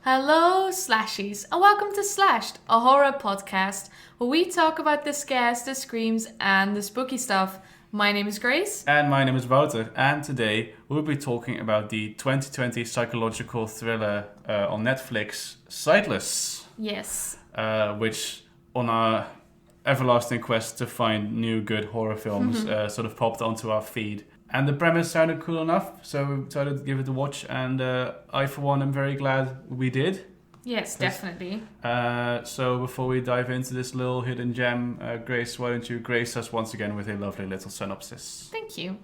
Hello, Slashies, and welcome to Slashed, a horror podcast where we talk about the scares, the screams, and the spooky stuff. My name is Grace. And my name is Wouter, and today we'll be talking about the 2020 psychological thriller on Netflix, Sightless. Yes. Which, on our everlasting quest to find new good horror films, sort of popped onto our feed. And the premise sounded cool enough, so we decided to give it a watch, and I, for one, am very glad we did. Yes, definitely. So before we dive into this little hidden gem, Grace, why don't you grace us once again with a lovely little synopsis? Thank you.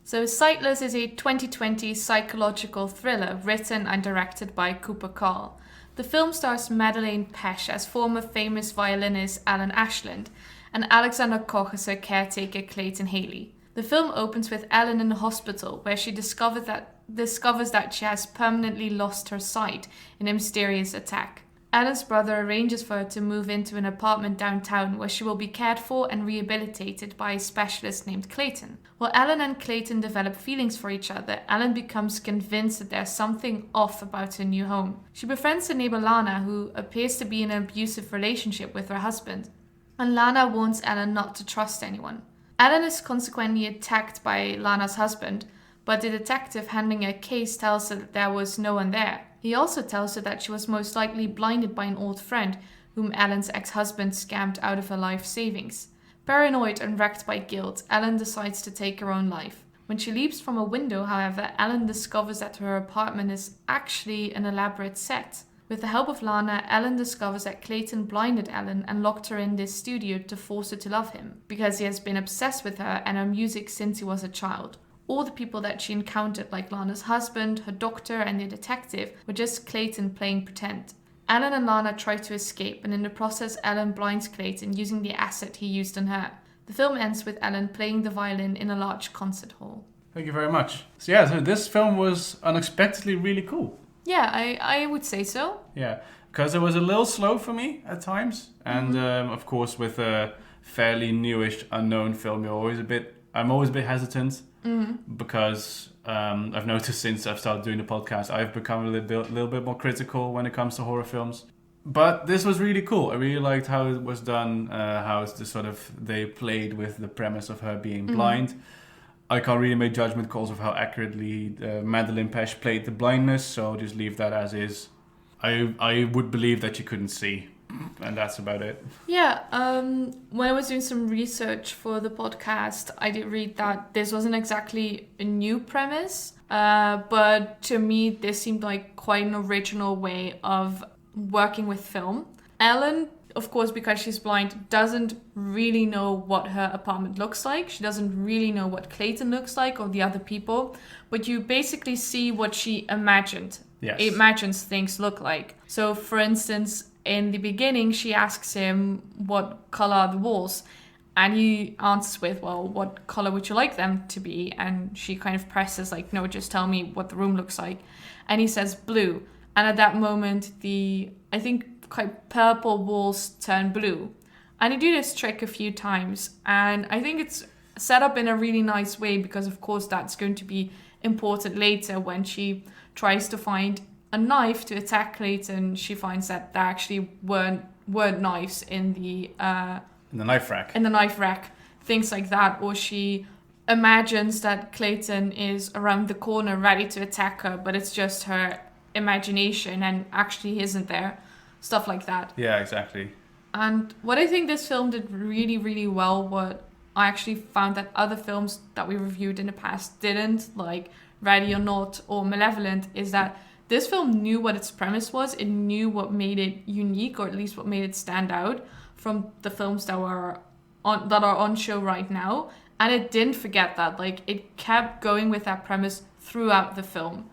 So Sightless is a 2020 psychological thriller written and directed by Cooper Carl. The film stars Madeleine Pesch as former famous violinist Alan Ashland and Alexander Koch as her caretaker Clayton Haley. The film opens with Ellen in the hospital, where she discovers that she has permanently lost her sight in a mysterious attack. Ellen's brother arranges for her to move into an apartment downtown where she will be cared for and rehabilitated by a specialist named Clayton. While Ellen and Clayton develop feelings for each other, Ellen becomes convinced that there's something off about her new home. She befriends her neighbor Lana, who appears to be in an abusive relationship with her husband, and Lana warns Ellen not to trust anyone. Ellen is consequently attacked by Lana's husband, but the detective handling her case tells her that there was no one there. He also tells her that she was most likely blinded by an old friend whom Ellen's ex-husband scammed out of her life savings. Paranoid and wrecked by guilt, Ellen decides to take her own life. When she leaps from a window, however, Ellen discovers that her apartment is actually an elaborate set. With the help of Lana, Ellen discovers that Clayton blinded Ellen and locked her in this studio to force her to love him, because he has been obsessed with her and her music since he was a child. All the people that she encountered, like Lana's husband, her doctor, and the detective, were just Clayton playing pretend. Ellen and Lana try to escape, and in the process, Ellen blinds Clayton using the acid he used on her. The film ends with Ellen playing the violin in a large concert hall. Thank you very much. So this film was unexpectedly really cool. Yeah, I would say so. Yeah, because it was a little slow for me at times. And of course, with a fairly newish, unknown film, I'm always a bit hesitant. Because I've noticed since I've started doing the podcast, I've become a little bit more critical when it comes to horror films. But this was really cool. I really liked how it was done, how it's they played with the premise of her being blind. I can't really make judgment calls of how accurately Madeleine Pesch played the blindness, so I'll just leave that as is. I would believe that she couldn't see, and that's about it. Yeah, when I was doing some research for the podcast, I did read that this wasn't exactly a new premise, but to me, this seemed like quite an original way of working with film. Ellen, of course, because she's blind, doesn't really know what her apartment looks like. She doesn't really know what Clayton looks like or the other people, but you basically see what she imagined. Yes. Imagines things look like. So, for instance, in the beginning, she asks him what color are the walls, and he answers with, well, what color would you like them to be? And she kind of presses like, no, just tell me what the room looks like. And he says blue. And at that moment, I think quite purple walls turn blue. And he do this trick a few times, and I think it's set up in a really nice way, because of course that's going to be important later when she tries to find a knife to attack Clayton. She finds that there actually weren't knives in the knife rack. In the knife rack, things like that. Or she imagines that Clayton is around the corner ready to attack her, but it's just her imagination and actually he isn't there. Stuff like that. Yeah, exactly. And what I think this film did really, really well, what I actually found that other films that we reviewed in the past didn't, like Ready or Not or Malevolent, is that this film knew what its premise was. It knew what made it unique, or at least what made it stand out from the films that are on show right now. And it didn't forget that. Like, it kept going with that premise throughout the film.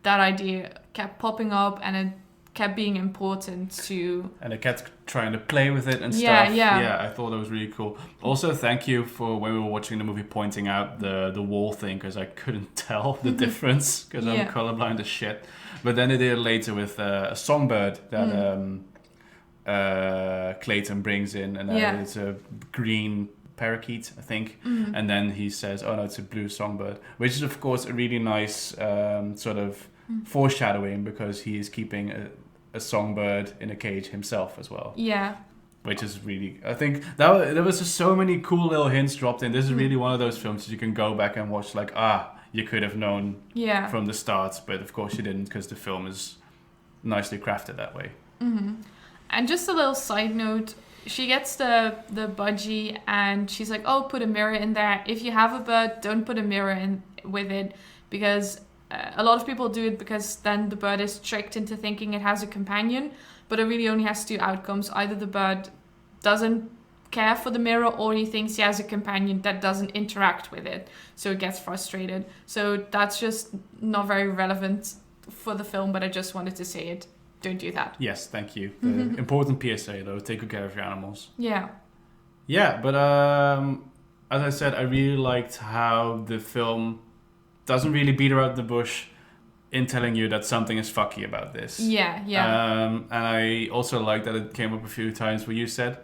That idea kept popping up, and it kept being important to... And it kept trying to play with it and stuff. Yeah, I thought that was really cool. Also, thank you for, when we were watching the movie, pointing out the wall thing, because I couldn't tell the difference, because I'm colorblind as shit. But then they did it later with a songbird that Clayton brings in, and it's a green parakeet, I think. And then he says, oh no, it's a blue songbird, which is of course a really nice sort of foreshadowing because he is keeping a songbird in a cage himself as well. Yeah. Which is really, I think there was just so many cool little hints dropped in. This is really one of those films that you can go back and watch like, you could have known from the start, but of course you didn't because the film is nicely crafted that way. Mm-hmm. And just a little side note, she gets the budgie and she's like, oh, put a mirror in there. If you have a bird, don't put a mirror in with it, because a lot of people do it because then the bird is tricked into thinking it has a companion, but it really only has two outcomes. Either the bird doesn't care for the mirror or he thinks he has a companion that doesn't interact with it, so it gets frustrated. So that's just not very relevant for the film, but I just wanted to say it. Don't do that. Yes, thank you. The important PSA though, take good care of your animals. Yeah. Yeah, but as I said, I really liked how the film doesn't really beat around the bush in telling you that something is fucky about this. Yeah. And I also like that it came up a few times where you said,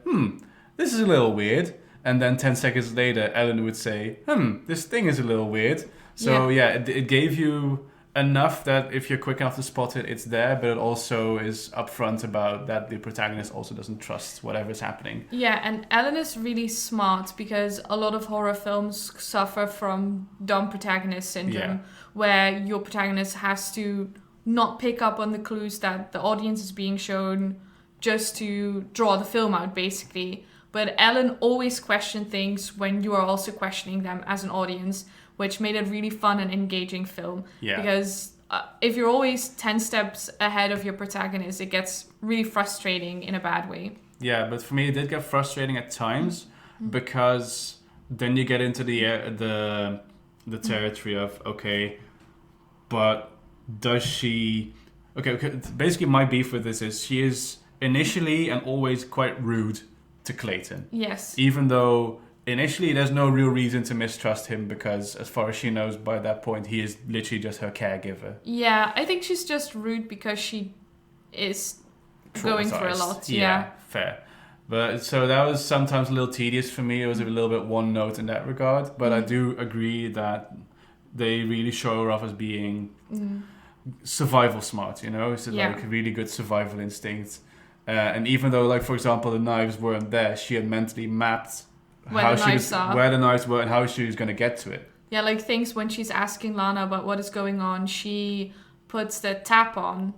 this is a little weird. And then 10 seconds later, Ellen would say, this thing is a little weird. So it gave you enough that if you're quick enough to spot it, it's there, but it also is upfront about that the protagonist also doesn't trust whatever's happening. Yeah, and Ellen is really smart because a lot of horror films suffer from dumb protagonist syndrome, where your protagonist has to not pick up on the clues that the audience is being shown just to draw the film out, basically. But Ellen always questioned things when you are also questioning them as an audience, which made it really fun and engaging film. Yeah. Because if you're always 10 steps ahead of your protagonist, it gets really frustrating in a bad way. Yeah, but for me, it did get frustrating at times because then you get into the territory of, okay, but does she... Okay, basically my beef with this is she is initially and always quite rude to Clayton. Yes. Even though... Initially, there's no real reason to mistrust him because, as far as she knows, by that point, he is literally just her caregiver. Yeah, I think she's just rude because she is going through a lot. Yeah, fair. But so that was sometimes a little tedious for me. It was a little bit one note in that regard. But I do agree that they really show her off as being survival smart, you know? So like really good survival instincts. And even though, like, for example, the knives weren't there, she had mentally mapped where the knives were and how she was going to get to it. Yeah, like things when she's asking Lana about what is going on, she puts the tap on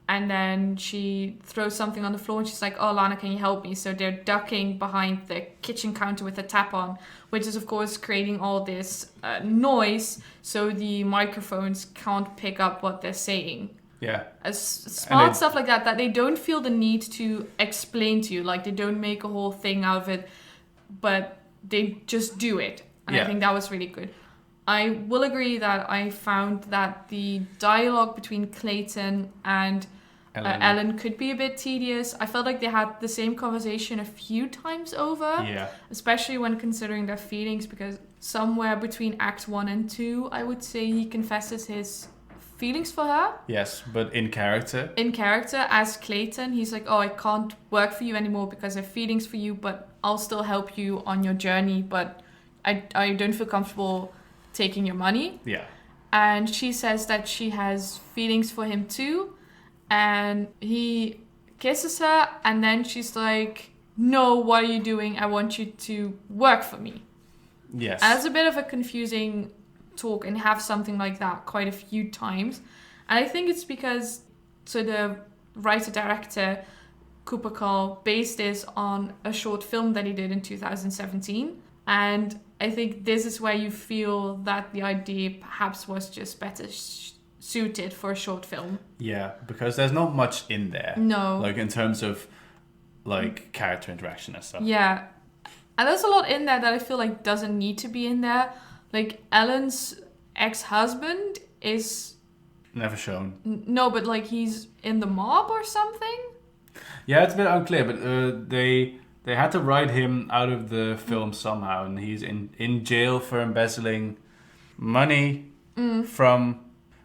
and then she throws something on the floor and she's like, oh, Lana, can you help me? So they're ducking behind the kitchen counter with the tap on, which is, of course, creating all this noise so the microphones can't pick up what they're saying. Yeah. Smart stuff like that they don't feel the need to explain to you. Like, they don't make a whole thing out of it, but they just do it. And I think that was really good. I will agree that I found that the dialogue between Clayton and Ellen could be a bit tedious. I felt like they had the same conversation a few times over. Yeah. Especially when considering their feelings, because somewhere between Act 1 and 2, I would say he confesses his feelings for her. Yes, but in character. In character, as Clayton, he's like, oh, I can't work for you anymore because I have feelings for you, but I'll still help you on your journey, but I don't feel comfortable taking your money. Yeah. And she says that she has feelings for him too, and he kisses her, and then she's like, no, what are you doing? I want you to work for me. Yes. And it's a bit of a confusing talk and have something like that quite a few times. And I think it's because, so the writer-director, Cooper Carl, based this on a short film that he did in 2017. And I think this is where you feel that the idea perhaps was just better suited for a short film. Yeah, because there's not much in there. No. Like, in terms of, like, character interaction and stuff. Yeah. And there's a lot in there that I feel like doesn't need to be in there. Like, Ellen's ex-husband is... Never shown. No, but, like, he's in the mob or something? Yeah, it's a bit unclear, but they had to write him out of the film somehow, and he's in jail for embezzling money from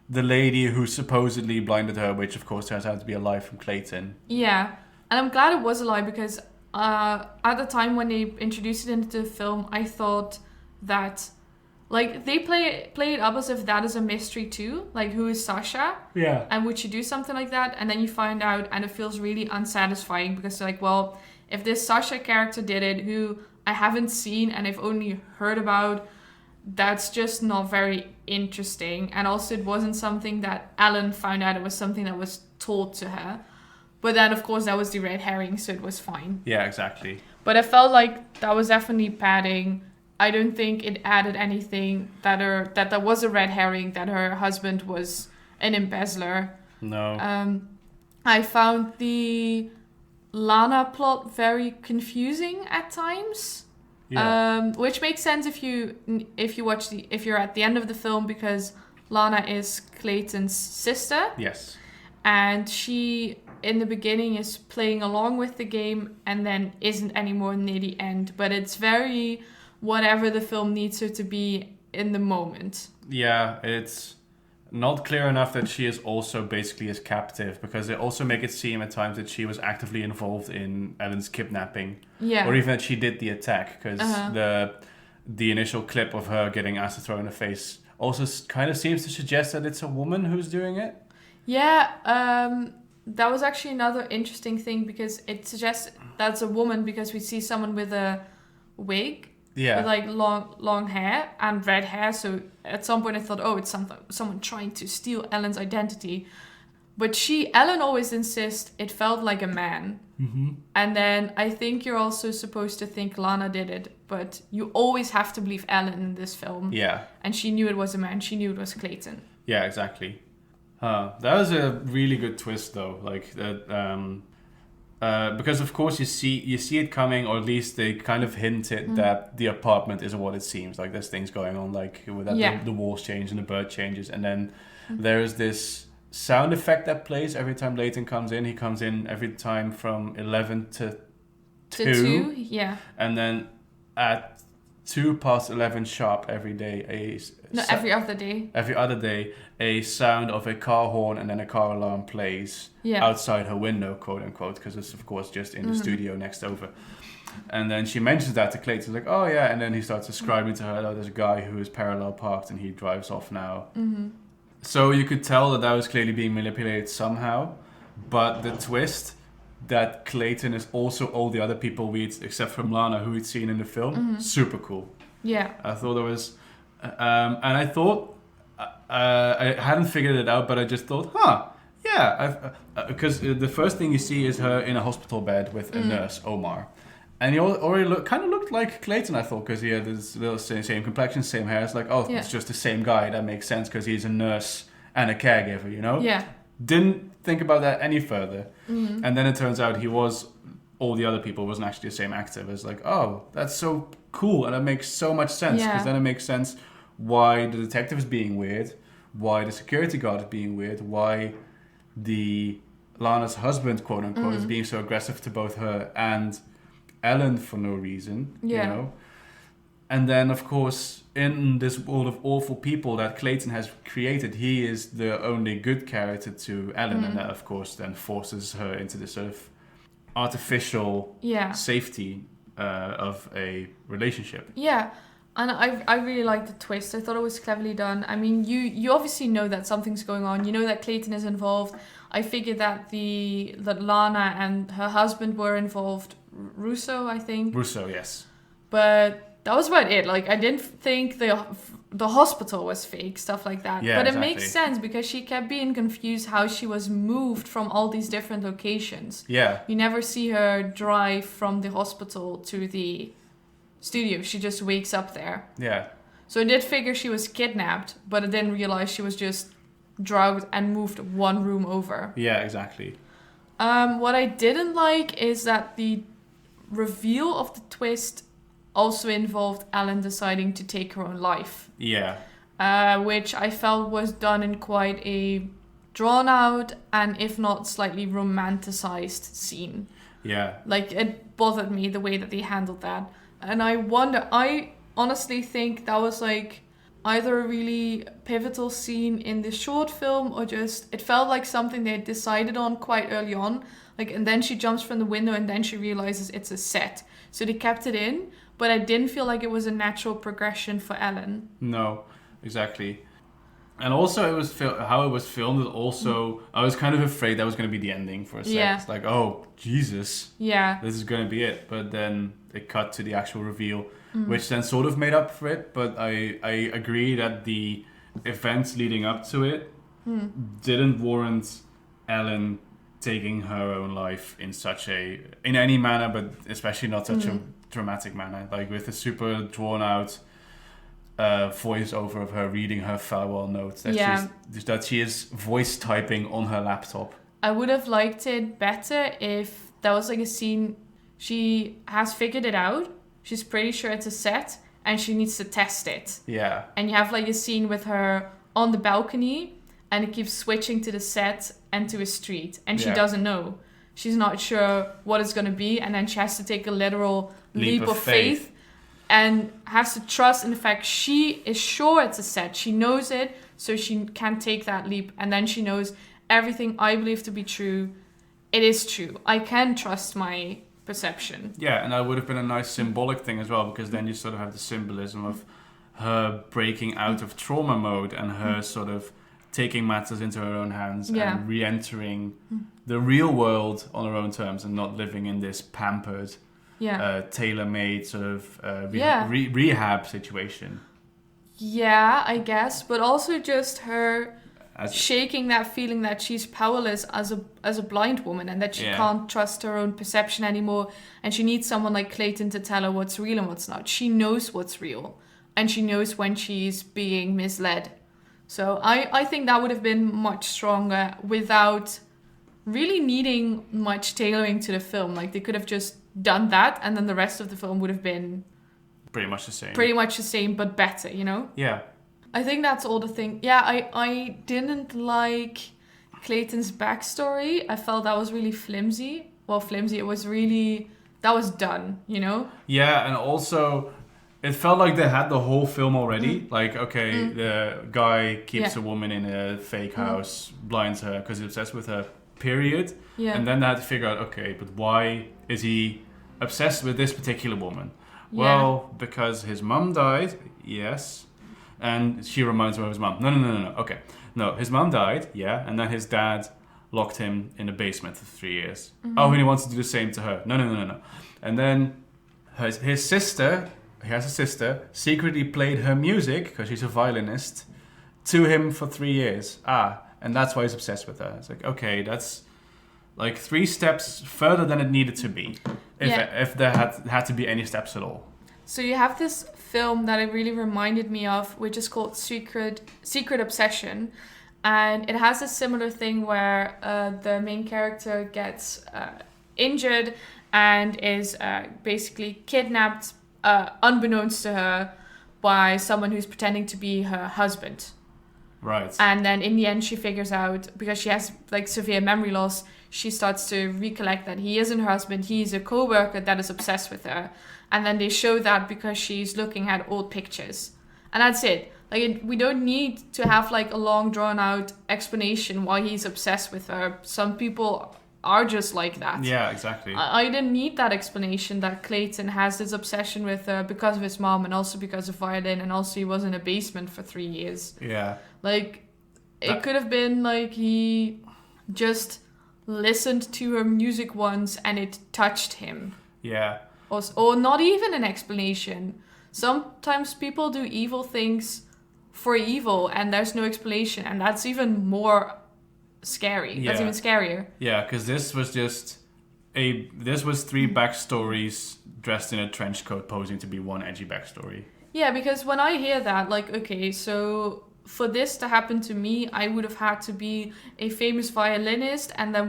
the lady who supposedly blinded her, which, of course, turns out to be a lie from Clayton. Yeah, and I'm glad it was a lie, because at the time when they introduced it into the film, I thought that Like, they play it up as if that is a mystery too. Like, who is Sasha? Yeah. And would she do something like that? And then you find out, and it feels really unsatisfying because, like, well, if this Sasha character did it, who I haven't seen and I've only heard about, that's just not very interesting. And also, it wasn't something that Ellen found out. It was something that was told to her. But then, of course, that was the red herring, so it was fine. Yeah, exactly. But I felt like that was definitely padding. I don't think it added anything that there was a red herring, that her husband was an embezzler. No. I found the Lana plot very confusing at times. Yeah. Which makes sense if you're at the end of the film, because Lana is Clayton's sister. Yes. And she, in the beginning, is playing along with the game and then isn't anymore near the end. But it's very whatever the film needs her to be in the moment. Yeah, it's not clear enough that she is also basically his captive, because they also make it seem at times that she was actively involved in Ellen's kidnapping. Yeah. Or even that she did the attack, because the initial clip of her getting acid thrown in the face also kind of seems to suggest that it's a woman who's doing it. Yeah, that was actually another interesting thing, because it suggests that's a woman because we see someone with a wig. Yeah. With like long hair and red hair. So at some point I thought, oh, it's someone trying to steal Ellen's identity. But Ellen always insists it felt like a man. Mm-hmm. And then I think you're also supposed to think Lana did it. But you always have to believe Ellen in this film. Yeah. And she knew it was a man. She knew it was Clayton. Yeah, exactly. That was a really good twist, though. Like that, because of course you see it coming, or at least they kind of hinted that the apartment isn't what it seems. Like there's things going on, like with that the walls change and the bird changes, and then there is this sound effect that plays every time Leighton comes in. He comes in every time from 11 to 2. Yeah. And then at 11 sharp every day, every other day. Every other day, a sound of a car horn and then a car alarm plays outside her window, quote unquote, because it's of course just in the studio next over. And then she mentions that to Clayton, like, oh yeah, and then he starts describing to her, oh, there's a guy who is parallel parked and he drives off now. Mm-hmm. So you could tell that was clearly being manipulated somehow, but the twist that Clayton is also all the other people except from Lana, who we'd seen in the film, super cool. Yeah. I thought there was, and I thought, I hadn't figured it out, but I just thought, yeah, because the first thing you see is her in a hospital bed with a nurse, Omar. And he already kind of looked like Clayton, I thought, because he had this little same complexion, same hair. It's like, it's just the same guy. That makes sense because he's a nurse and a caregiver, you know? Yeah. Didn't think about that any further. Mm-hmm. And then it turns out he was, all the other people wasn't actually the same actor. It's like, oh, that's so cool. And that makes so much sense, because then it makes sense why the detective is being weird, why the security guard is being weird, why the Lana's husband, quote unquote, is being so aggressive to both her and Ellen for no reason, you know? And then, of course, in this world of awful people that Clayton has created, he is the only good character to Ellen, and that, of course, then forces her into this sort of artificial safety of a relationship. Yeah, and I really liked the twist. I thought it was cleverly done. I mean, you obviously know that something's going on. You know that Clayton is involved. I figured that that Lana and her husband were involved. Russo, I think. Russo, yes. But that was about it. Like, I didn't think the hospital was fake, stuff like that. Yeah, but exactly. It makes sense because she kept being confused how she was moved from all these different locations. Yeah. You never see her drive from the hospital to the studio. She just wakes up there. Yeah. So I did figure she was kidnapped, but I didn't realize she was just drugged and moved one room over. Yeah, exactly. What I didn't like is that the reveal of the twist also involved Ellen deciding to take her own life. Yeah. Which I felt was done in quite a drawn out and if not slightly romanticized scene. Yeah. Like, it bothered me the way that they handled that. And I honestly think that was like either a really pivotal scene in the short film or just, it felt like something they had decided on quite early on. Like, and then she jumps from the window and then she realizes it's a set. So they kept it in, but I didn't feel like it was a natural progression for Ellen. No, exactly. And also, it was how it was filmed. Also, I was kind of afraid that was going to be the ending for a sec. Yeah. It's like, oh Jesus, Yeah. this is going to be it. But then it cut to the actual reveal, which then sort of made up for it. But I agree that the events leading up to it didn't warrant Ellen taking her own life in any manner, but especially not such a dramatic manner, like with a super drawn out voiceover of her reading her farewell notes that she is voice typing on her laptop. I would have liked it better if there was like a scene. She has figured it out. She's pretty sure it's a set and she needs to test it. Yeah. And you have like a scene with her on the balcony and it keeps switching to the set and to a street. And she doesn't know. She's not sure what it's going to be. And then she has to take a literal leap of faith. And has to trust in the fact she is sure it's a set. She knows it, so she can take that leap. And then she knows everything I believe to be true, it is true. I can trust my perception. Yeah, and that would have been a nice symbolic thing as well, because then you sort of have the symbolism of her breaking out of trauma mode and her sort of taking matters into her own hands and re-entering the real world on her own terms and not living in this pampered... tailor-made sort of rehab situation. Yeah, I guess, but also just her shaking that feeling that she's powerless as a blind woman and that she can't trust her own perception anymore, and she needs someone like Clayton to tell her what's real and what's not. She knows what's real, and she knows when she's being misled. So I think that would have been much stronger without really needing much tailoring to the film. Like, they could have just done that, and then the rest of the film would have been pretty much the same, but better, you know? Yeah. I think that's all the thing. Yeah, I didn't like Clayton's backstory. I felt that was really flimsy. Well, flimsy, it was really... That was done, you know? Yeah, and also... It felt like they had the whole film already. Like, okay, the guy keeps a woman in a fake house, blinds her because he's obsessed with her, period. Yeah. And then they had to figure out, okay, but why is he obsessed with this particular woman? Well, because his mum died, yes. And she reminds him of his mum. No. Okay. No, his mum died, yeah. And then his dad locked him in a basement for 3 years. Oh, and he wants to do the same to her. No. And then his sister... He has a sister, secretly played her music, because she's a violinist, to him for 3 years. And that's why he's obsessed with her. It's like, okay, that's like 3 steps further than it needed to be, if there had to be any steps at all. So you have this film that it really reminded me of, which is called Secret Obsession. And it has a similar thing where the main character gets injured and is basically kidnapped unbeknownst to her by someone who's pretending to be her husband. Right. And then in the end she figures out, because she has like severe memory loss, she starts to recollect that he isn't her husband, he's a co-worker that is obsessed with her. And then they show that because she's looking at old pictures. And that's it. Like, we don't need to have like a long drawn out explanation why he's obsessed with her. Some people are just like that. Yeah, exactly. I didn't need that explanation that Clayton has this obsession with her because of his mom and also because of violin, and also he was in a basement for 3 years. Yeah. Like, it could have been like he just listened to her music once and it touched him. Yeah. Or not even an explanation. Sometimes people do evil things for evil and there's no explanation, and that's even more scary. That's even scarier. Yeah, because this was 3 backstories dressed in a trench coat posing to be one edgy backstory. Yeah, because when I hear that, like, okay, so for this to happen to me, I would have had to be a famous violinist and then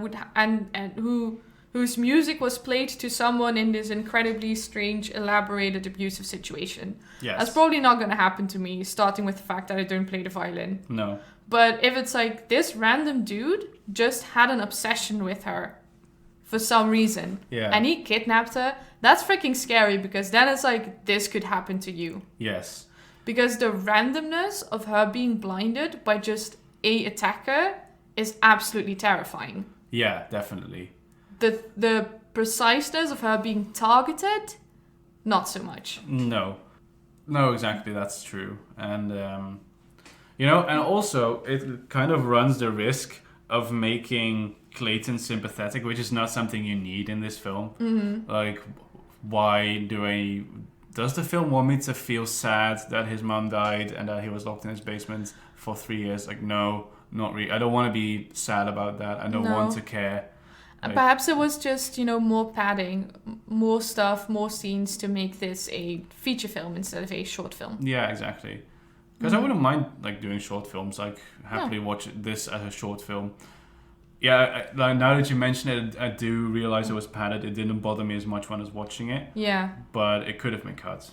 whose music was played to someone in this incredibly strange, elaborated, abusive situation. Yes. That's probably not going to happen to me, starting with the fact that I don't play the violin. No. But if it's like this random dude just had an obsession with her for some reason, and he kidnapped her, that's freaking scary, because then it's like, this could happen to you. Yes. Because the randomness of her being blinded by just a attacker is absolutely terrifying. Yeah, definitely. The preciseness of her being targeted not so much. No, exactly, that's true. And and also it kind of runs the risk of making Clayton sympathetic, which is not something you need in this film. Like, why does the film want me to feel sad that his mom died and that he was locked in his basement for 3 years? Like, no, not really. I don't want to be sad about that. I don't want to care. Like, perhaps it was just, more padding, more stuff, more scenes to make this a feature film instead of a short film. Yeah, exactly. Because I wouldn't mind like doing short films. Like, happily watch this as a short film. Yeah, now that you mention it, I do realize it was padded. It didn't bother me as much when I was watching it. Yeah. But it could have been cut.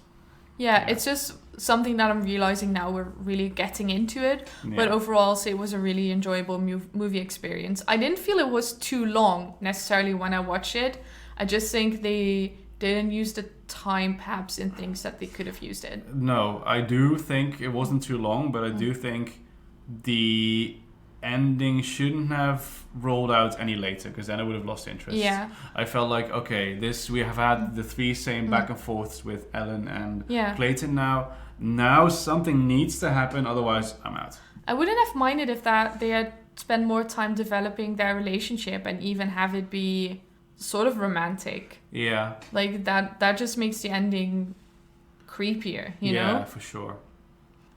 Yeah, it's just something that I'm realizing now we're really getting into it. Yeah. But overall, I'll say it was a really enjoyable movie experience. I didn't feel it was too long necessarily when I watched it. I just think they didn't use the time perhaps in things that they could have used it. No, I do think it wasn't too long, but I do think the ending shouldn't have rolled out any later, because then I would have lost interest. Yeah. I felt like, okay, we have had the three same back and forths with Ellen and Clayton now. Now something needs to happen, otherwise I'm out. I wouldn't have minded if they had spent more time developing their relationship and even have it be sort of romantic. Yeah. Like that just makes the ending creepier, you know? Yeah, for sure.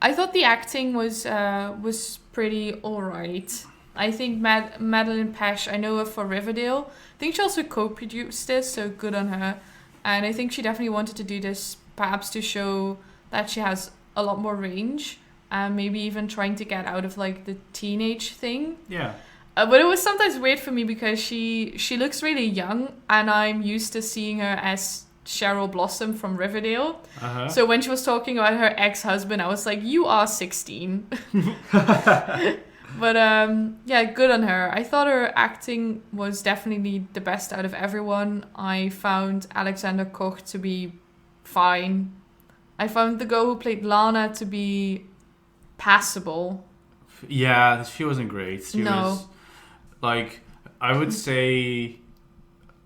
I thought the acting was pretty alright. I think Madeleine Pesch, I know her for Riverdale. I think she also co-produced this, so good on her. And I think she definitely wanted to do this perhaps to show that she has a lot more range. And maybe even trying to get out of like the teenage thing. Yeah. But it was sometimes weird for me because she looks really young, and I'm used to seeing her as Cheryl Blossom from Riverdale. Uh-huh. So when she was talking about her ex-husband, I was like, you are 16. But good on her. I thought her acting was definitely the best out of everyone. I found Alexander Koch to be fine. I found the girl who played Lana to be passable. Yeah, she wasn't great. She was, like, I would say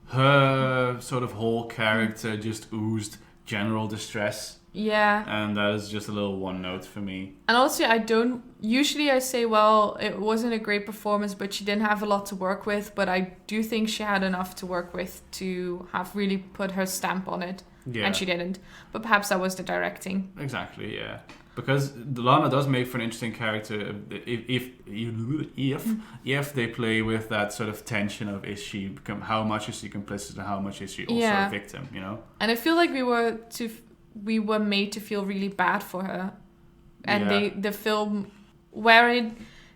her sort of whole character just oozed general distress. Yeah. And that is just a little one note for me. And also, I say, well, it wasn't a great performance, but she didn't have a lot to work with. But I do think she had enough to work with to have really put her stamp on it. Yeah. And she didn't. But perhaps that was the directing. Exactly, yeah. Because Lana does make for an interesting character if they play with that sort of tension of how much is she complicit and how much is she also a victim, you know? And I feel like we were made to feel really bad for her. And the film, where it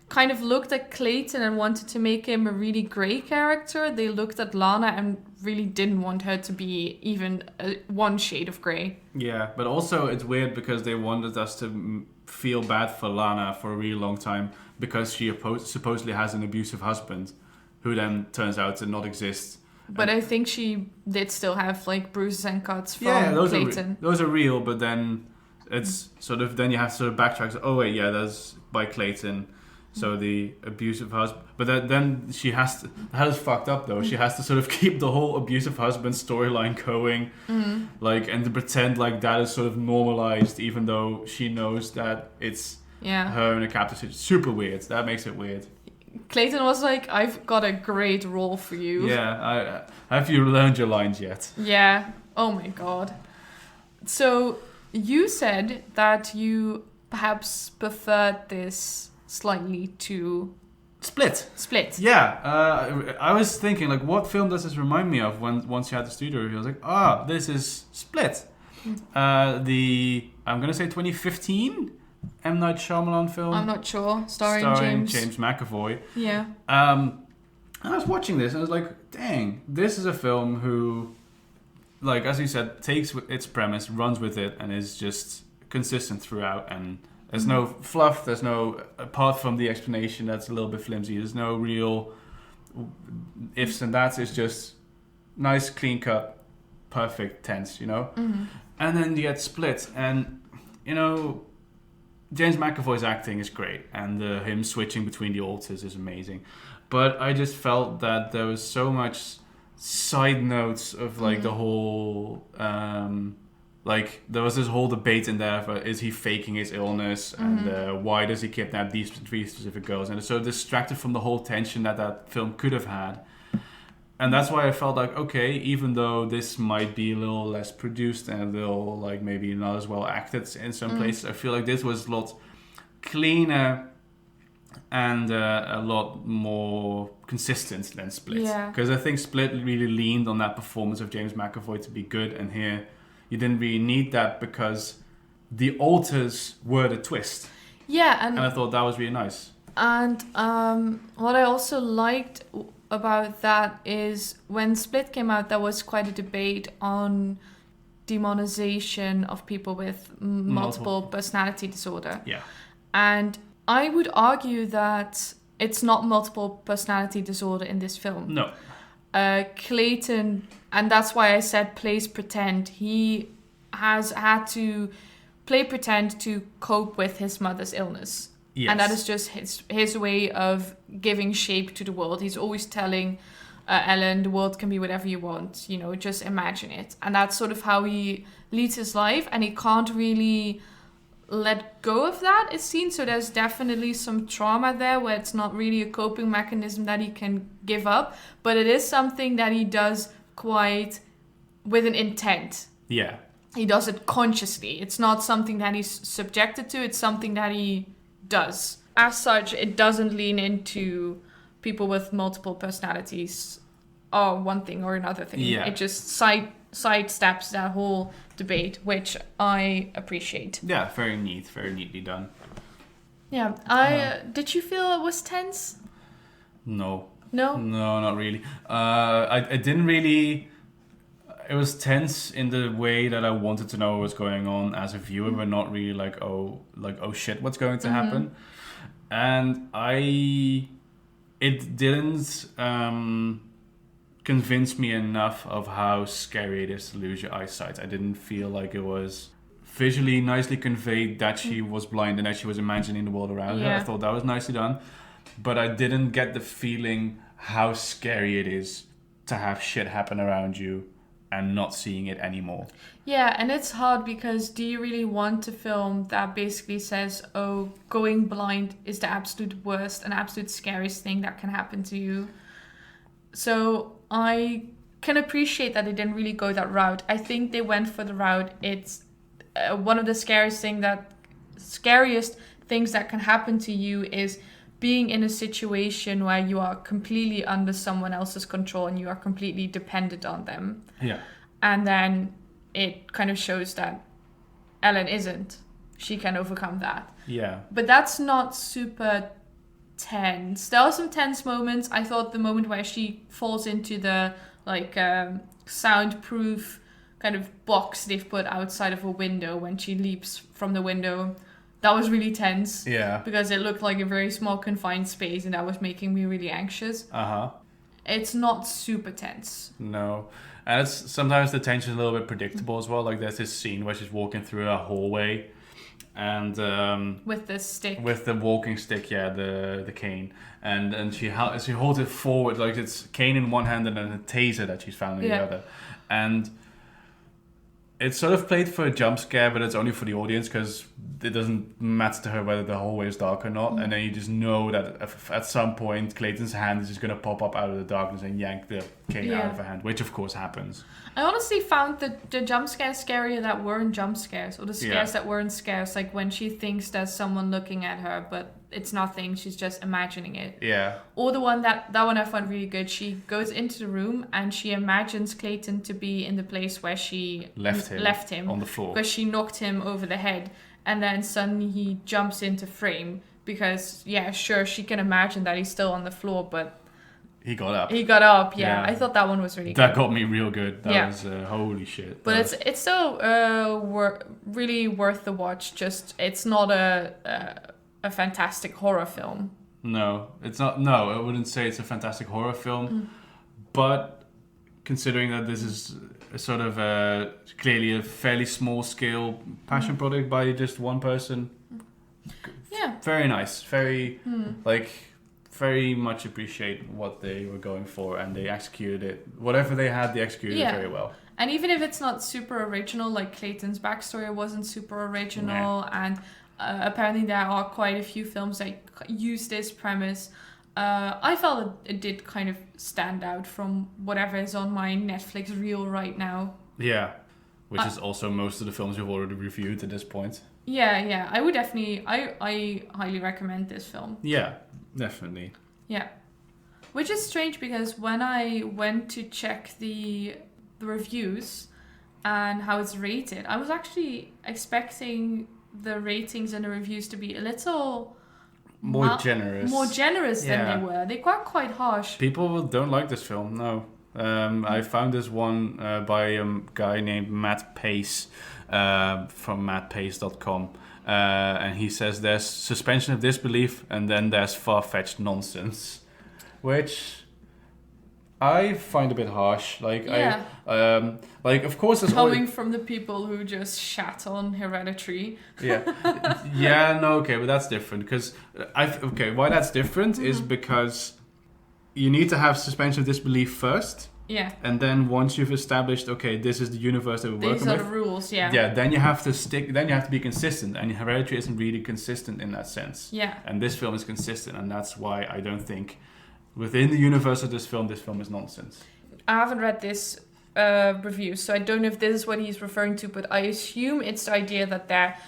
kind of looked at Clayton and wanted to make him a really grey character, they looked at Lana and really didn't want her to be even one shade of grey. Yeah, but also it's weird because they wanted us to feel bad for Lana for a really long time because she supposedly has an abusive husband who then turns out to not exist. But I think she did still have like bruises and cuts from Clayton. Those are real, but then it's sort of, then you have to sort of backtrack. So, oh wait, yeah, that's by Clayton. So the abusive husband, but then she has to. That is fucked up though. She has to sort of keep the whole abusive husband storyline going, like, and to pretend like that is sort of normalized, even though she knows that it's her in a captive situation. Super weird. That makes it weird. Clayton was like, "I've got a great role for you." Yeah, have you learned your lines yet? Yeah. Oh my god. So you said that you perhaps preferred this slightly to Split. Yeah, I was thinking, like, what film does this remind me of? Once you had the studio review, I was like, this is Split. I'm gonna say 2015 M. Night Shyamalan film. I'm not sure. Starring James McAvoy. Yeah. And I was watching this and I was like, dang, this is a film who, like, as you said, takes its premise, runs with it, and is just consistent throughout. And there's no fluff, there's no, apart from the explanation that's a little bit flimsy, there's no real ifs and that's. It's just nice, clean cut, perfect tense, you know? Mm-hmm. And then you get Split, and, you know, James McAvoy's acting is great, and him switching between the alters is amazing. But I just felt that there was so much side notes of, like, the whole like there was this whole debate in there for is he faking his illness and why does he kidnap these three specific girls, and it's so distracted from the whole tension that film could have had. And that's why I felt like, okay, even though this might be a little less produced and a little like maybe not as well acted in some places, I feel like this was a lot cleaner and a lot more consistent than Split. Because I think Split really leaned on that performance of James McAvoy to be good, and here you didn't really need that because the alters were the twist. Yeah, and I thought that was really nice. And what I also liked about that is when Split came out, there was quite a debate on demonization of people with multiple personality disorder. Yeah. And I would argue that it's not multiple personality disorder in this film. No. Clayton, and that's why I said plays pretend. He has had to play pretend to cope with his mother's illness. Yes. And that is just his way of giving shape to the world. He's always telling Ellen, the world can be whatever you want, you know, just imagine it. And that's sort of how he leads his life, and he can't really let go of that, it seems. So there's definitely some trauma there where it's not really a coping mechanism that he can give up, but it is something that he does quite with an intent. Yeah. He does it consciously. It's not something that he's subjected to, it's something that he does. As such, it doesn't lean into people with multiple personalities or one thing or another thing. Yeah. It just sidesteps that whole debate, which I appreciate. Yeah, very neatly done. Yeah, did you feel it was tense? No, not really. I didn't really. It was tense in the way that I wanted to know what was going on as a viewer, but not really like oh shit, what's going to happen? And it didn't convince me enough of how scary it is to lose your eyesight. I didn't feel like it was visually nicely conveyed that she was blind and that she was imagining the world around her. I thought that was nicely done, but I didn't get the feeling how scary it is to have shit happen around you and not seeing it anymore. Yeah, and it's hard because do you really want a film that basically says, oh, going blind is the absolute worst and absolute scariest thing that can happen to you? So I can appreciate that they didn't really go that route. I think they went for the route, it's one of the scariest things that can happen to you is being in a situation where you are completely under someone else's control and you are completely dependent on them. Yeah. And then it kind of shows that Ellen isn't. She can overcome that. Yeah. But that's not super tense. There are some tense moments. I thought the moment where she falls into the soundproof kind of box they've put outside of a window when she leaps from the window, that was really tense. Yeah. Because it looked like a very small confined space and that was making me really anxious. Uh-huh. It's not super tense. No. And it's sometimes the tension is a little bit predictable as well. Like there's this scene where she's walking through a hallway and with the stick. With the walking stick, yeah, the cane. And she holds it forward like it's cane in one hand and then a taser that she's found in the other. And it's sort of played for a jump scare, but it's only for the audience because it doesn't matter to her whether the hallway is dark or not. And then you just know that at some point Clayton's hand is just going to pop up out of the darkness and yank the cane out of her hand, which of course happens. I honestly found the jump scares scarier that weren't jump scares, or the scares that weren't scares, like when she thinks there's someone looking at her, but it's nothing, she's just imagining it. Yeah. Or the one that one I found really good. She goes into the room and she imagines Clayton to be in the place where she left him on the floor because she knocked him over the head, and then suddenly he jumps into frame because she can imagine that he's still on the floor, but he got up. Yeah. I thought that one was really good. That got me real good. That was holy shit. But it's still really worth the watch. Just it's not a fantastic horror film. No, it's not. No, I wouldn't say it's a fantastic horror film. But considering that this is a sort of clearly a fairly small scale passion project by just one person. Yeah. Very nice. Very very much appreciate what they were going for, and they executed it. Whatever they had, they executed it very well. And even if it's not super original, like Clayton's backstory wasn't super original, and apparently there are quite a few films that use this premise, I felt it did kind of stand out from whatever is on my Netflix reel right now. Yeah, which is also most of the films we've already reviewed at this point. Yeah, I would definitely, I highly recommend this film. Yeah, definitely. Yeah. Which is strange because when I went to check the reviews and how it's rated, I was actually expecting the ratings and the reviews to be a little more generous than they were. They were quite harsh. People don't like this film. No. I found this one by a guy named Matt Pace from mattpace.com, and he says there's suspension of disbelief and then there's far-fetched nonsense, which I find a bit harsh. Like, of course, there's coming from the people who just shat on Hereditary. Okay, but that's different because why that's different is because you need to have suspension of disbelief first. Yeah. And then once you've established, okay, this is the universe that we're working with. These are the rules, yeah. Yeah, then you have to be consistent. And Hereditary isn't really consistent in that sense. Yeah. And this film is consistent, and that's why I don't think within the universe of this film is nonsense. I haven't read this review, so I don't know if this is what he's referring to, but I assume it's the idea that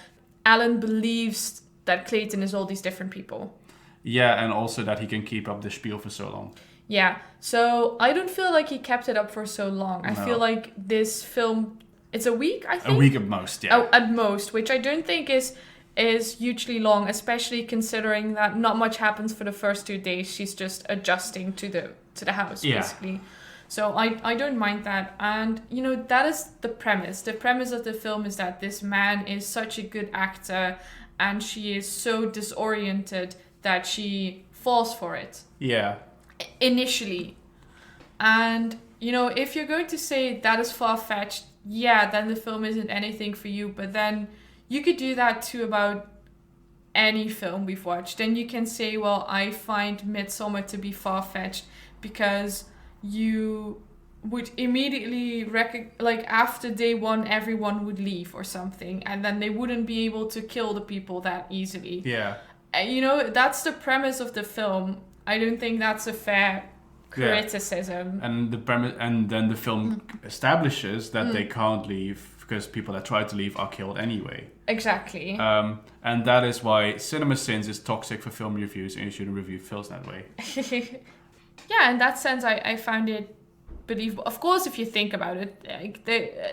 Alan believes that Clayton is all these different people. Yeah, and also that he can keep up the spiel for so long. Yeah, so I don't feel like he kept it up for so long. I feel like this film, it's a week, I think? A week at most, yeah. Oh, at most, which I don't think is hugely long, especially considering that not much happens for the first 2 days. She's just adjusting to the house, basically. So I don't mind that. And, that is the premise. The premise of the film is that this man is such a good actor and she is so disoriented that she falls for it. Yeah. Initially. And, if you're going to say that is far-fetched, then the film isn't anything for you. But then you could do that to about any film we've watched. Then you can say, well, I find Midsommar to be far-fetched because you would immediately after day one, everyone would leave or something. And then they wouldn't be able to kill the people that easily. Yeah. That's the premise of the film. I don't think that's a fair criticism. And the premise, and then the film establishes that they can't leave because people that try to leave are killed anyway. Exactly. And that is why Cinema Sins is toxic for film reviews, and you shouldn't review films that way. Yeah, in that sense, I found it believable. Of course, if you think about it, like they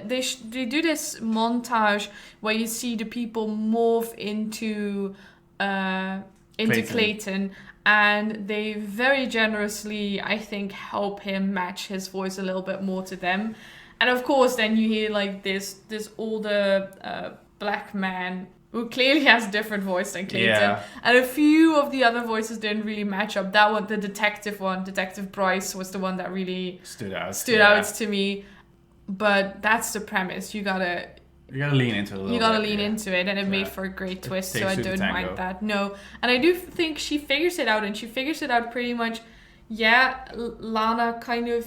do this montage where you see the people morph into Clayton, and they very generously, I think, help him match his voice a little bit more to them. And of course, then you hear like this older black man who clearly has a different voice than Clayton. Yeah. And a few of the other voices didn't really match up. That one, the detective one, Detective Bryce, was the one that really stood out to me. But that's the premise. You gotta lean into it a little bit. You gotta lean into it, and it made for a great twist, so I don't mind that. No. And I do think she figures it out, and she figures it out pretty much. Yeah, Lana kind of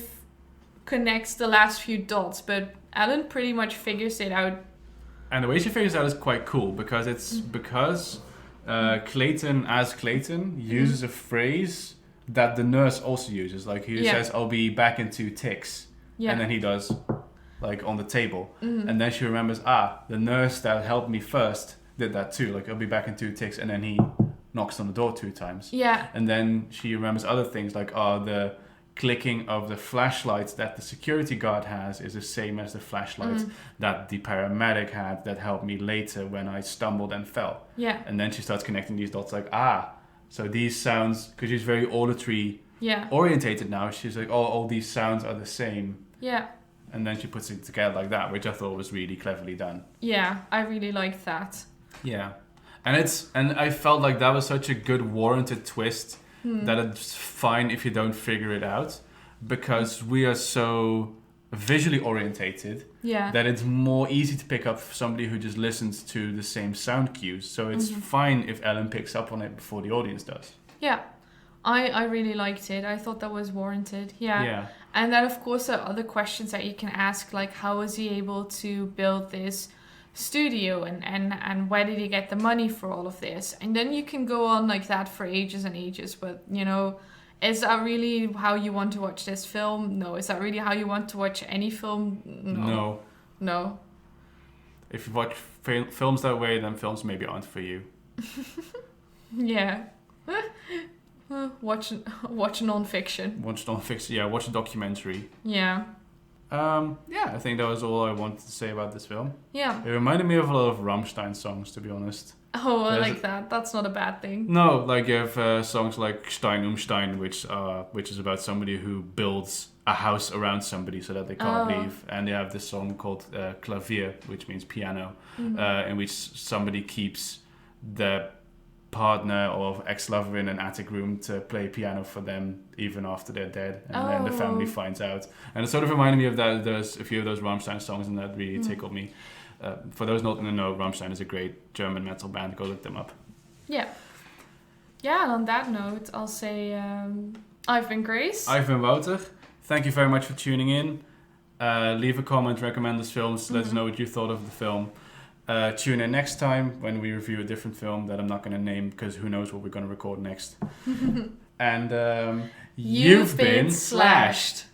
connects the last few dots, but Ellen pretty much figures it out. And the way she figures it out is quite cool, because Clayton, as Clayton, uses a phrase that the nurse also uses. Like, he says, I'll be back in 2 ticks. Yeah. And then he does, like, on the table. Mm-hmm. And then she remembers, the nurse that helped me first did that too. Like, I'll be back in 2 ticks. And then he knocks on the door 2 times. Yeah. And then she remembers other things, like, the clicking of the flashlights that the security guard has is the same as the flashlight that the paramedic had that helped me later when I stumbled and fell. Yeah. And then she starts connecting these dots, like, so these sounds, because she's very auditory orientated now, she's like, all these sounds are the same. Yeah. And then she puts it together like that, which I thought was really cleverly done. Yeah, I really liked that. Yeah. And I felt like that was such a good warranted twist that it's fine if you don't figure it out, because we are so visually orientated that it's more easy to pick up for somebody who just listens to the same sound cues. So it's fine if Ellen picks up on it before the audience does. Yeah. I really liked it. I thought that was warranted. Yeah. Yeah. And then, of course, there are other questions that you can ask, like how was he able to build this studio and where did he get the money for all of this? And then you can go on like that for ages and ages. But, you know, is that really how you want to watch this film? No. Is that really how you want to watch any film? No. No. If you watch films that way, then films maybe aren't for you. Yeah. Watch non-fiction. Watch non-fiction, yeah, watch a documentary. Yeah. Yeah, I think that was all I wanted to say about this film. Yeah. It reminded me of a lot of Rammstein songs, to be honest. Oh, I like that. That's not a bad thing. No, like you have songs like Stein Stein, which is about somebody who builds a house around somebody so that they can't leave. And they have this song called Klavier, which means piano, in which somebody keeps the partner or ex-lover in an attic room to play piano for them even after they're dead, and then the family finds out. And it sort of reminded me of that. There's a few of those Rammstein songs, and that really tickled me. For those not in the know, Rammstein is a great German metal band. Go look them up. Yeah. Yeah, and on that note, I'll say I've been Grace. I've been Wouter. Thank you very much for tuning in. Leave a comment, recommend us films, let us know what you thought of the film. Tune in next time when we review a different film that I'm not going to name because who knows what we're going to record next. And you've been slashed.